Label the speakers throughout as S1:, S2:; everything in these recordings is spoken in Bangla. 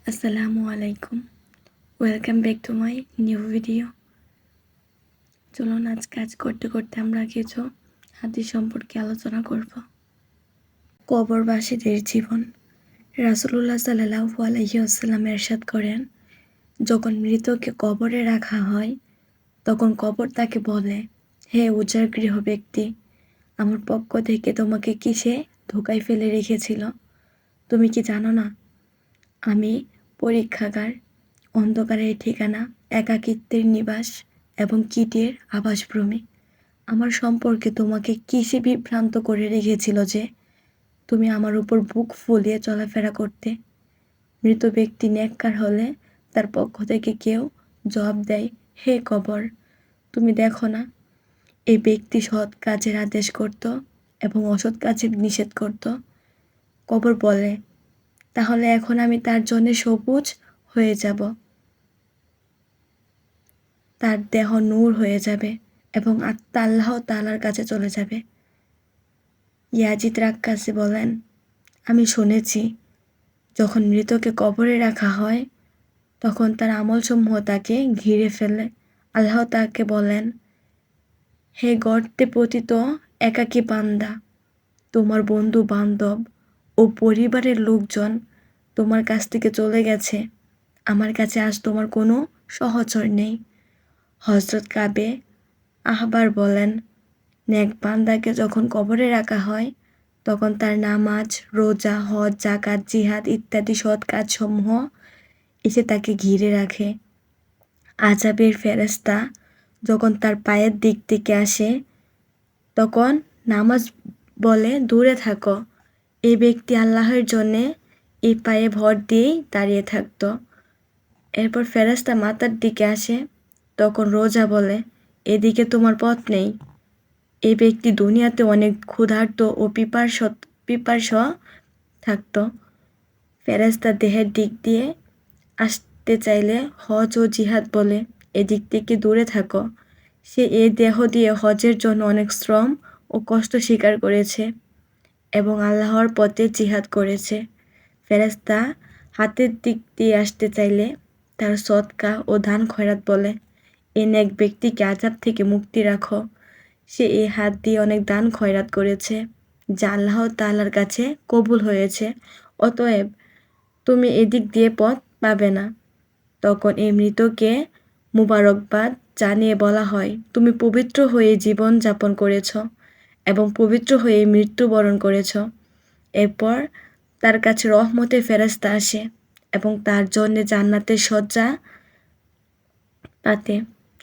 S1: আসসালামু আলাইকুম। Welcome back to my new video. চলুন আজ কাজ করতে করতে আমরা কিছু হাদিস সম্পর্কে আলোচনা করব। কবরবাসীদের জীবন। রাসূলুল্লাহ সাল্লাল্লাহু আলাইহি ওয়াসাল্লাম ইরশাদ করেন, যখন মৃতকে কবরে রাখা হয় তখন কবর তাকে বলে, হে উজাড় গৃহ ব্যক্তি, আমার পক্ষ থেকে তোমাকে কিসে ধোকায় ফেলে রেখেছিল? তুমি কি জানো না আমি পরীক্ষাগার, অন্ধকারের ঠিকানা, একাকিত্বের নিবাস এবং কীটের আবাসভূমি। আমার সম্পর্কে তোমাকে কিসে বিভ্রান্ত করে রেখেছিল যে তুমি আমার উপর বুক ফুলিয়ে চলাফেরা করতে? মৃত ব্যক্তি নেককার হলে তার পক্ষ থেকে কেউ জবাব দেয়, হে কবর, তুমি দেখো না এই ব্যক্তি সৎ কাজের আদেশ করত এবং অসৎ কাজের নিষেধ করত। কবর বলে, তাহলে এখন আমি তার জন্য সবুজ হয়ে যাব, তার দেহ নূর হয়ে যাবে এবং আত্মা আল্লাহ তাআলার কাছে চলে যাবে। ইয়াজিদ রাক্কাসী বলেন, আমি শুনেছি যখন মৃতকে কবরে রাখা হয় তখন তার আমলসমূহ তাকে ঘিরে ফেলে। আল্লাহ তাকে বলেন, হে গর্তে পতিত একাকী বান্দা, তোমার বন্ধু বান্ধব ও পরিবারের লোকজন তোমার কাছ থেকে চলে গেছে, আমার কাছে আজ তোমার কোনো সহচর নেই। হযরত কাবে আহবার বলেন, নেক বান্দাকে যখন কবরে রাখা হয় তখন তার নামাজ, রোজা, হজ, যাকাত, জিহাদ ইত্যাদি সৎ কাজসমূহ এসে তাকে ঘিরে রাখে। আযাবের ফেরেশতা যখন তার পায়ের দিক থেকে আসে তখন নামাজ বলে, দূরে থাকো, এই ব্যক্তি আল্লাহর জন্যে এই পায়ে ভর দিয়েই দাঁড়িয়ে থাকত। এরপর ফেরেশতা মাথার দিকে আসে তখন রোজা বলে, এদিকে তোমার পথ নেই, এই ব্যক্তি দুনিয়াতে অনেক ক্ষুধার্ত ও পিপার্স থাকত। ফেরেশতা দেহের দিক দিয়ে আসতে চাইলে হজ ও জিহাদ বলে, এদিক থেকে দূরে থাকো, সে এ দেহ দিয়ে হজের জন্য অনেক শ্রম ও কষ্ট স্বীকার করেছে এবং আল্লাহর পথে জিহাদ করেছে। ফেরেশতা হাতের দিক দিয়ে আসতে চাইলে তার সদকা ও দান খয়রাত বলে, এ নেক ব্যক্তিকে আযাব থেকে মুক্তি রাখো, সে এই হাত দিয়ে অনেক দান খয়রাত করেছে যা আল্লাহ তাআলার কাছে কবুল হয়েছে, অতএব তুমি এদিক দিয়ে পথ পাবে না। তখন এই মৃতকে মুবারকবাদ জানিয়ে বলা হয়, তুমি পবিত্র হয়ে জীবন যাপন করেছ এবং পবিত্র হয়ে মৃত্যুবরণ করেছ। এরপর তার কাছে রহমতের ফেরেশতা আসে এবং তার জন্য জান্নাতের শয্যা পাতে,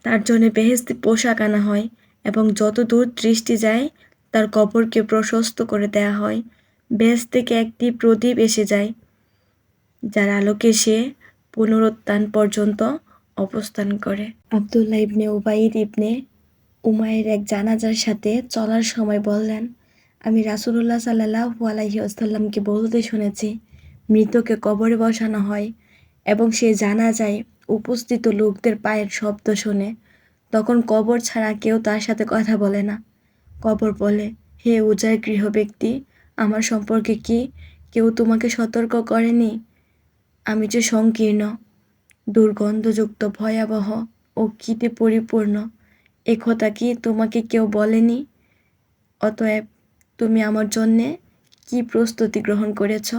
S1: তার জন্য বেহেশতি পোশাক আনা হয় এবং যত দূর দৃষ্টি যায় তার কবরকে প্রশস্ত করে দেয়া হয়। বেহেশত থেকে একটি প্রদীপ এসে যায় যার আলোকে সে পুনরুত্থান পর্যন্ত অবস্থান করে। আব্দুল্লাহ ইবনে উবাইদ ইবনে উমাইর এক জানাজার সাথে চলার সময় বললেন, আমি রাসূলুল্লাহ সাল্লাল্লাহু আলাইহি ওয়াসাল্লামকে বলতে শুনেছি, মৃতকে কবরে বসানো হয় এবং সে জানাজায় উপস্থিত লোকদের পায়ের শব্দ শোনে, তখন কবর ছাড়া কেউ তার সাথে কথা বলে না। কবর বলে, হে উজাড় গৃহ ব্যক্তি, আমার সম্পর্কে কি কেউ তোমাকে সতর্ক করেনি? আমি যে সংকীর্ণ, দুর্গন্ধযুক্ত, ভয়াবহ ও কীটে পরিপূর্ণ, এ কথা কি তোমাকে কেউ বলেনি? অতএব তুমি আমার জন্যে কি প্রস্তুতি গ্রহণ করেছ?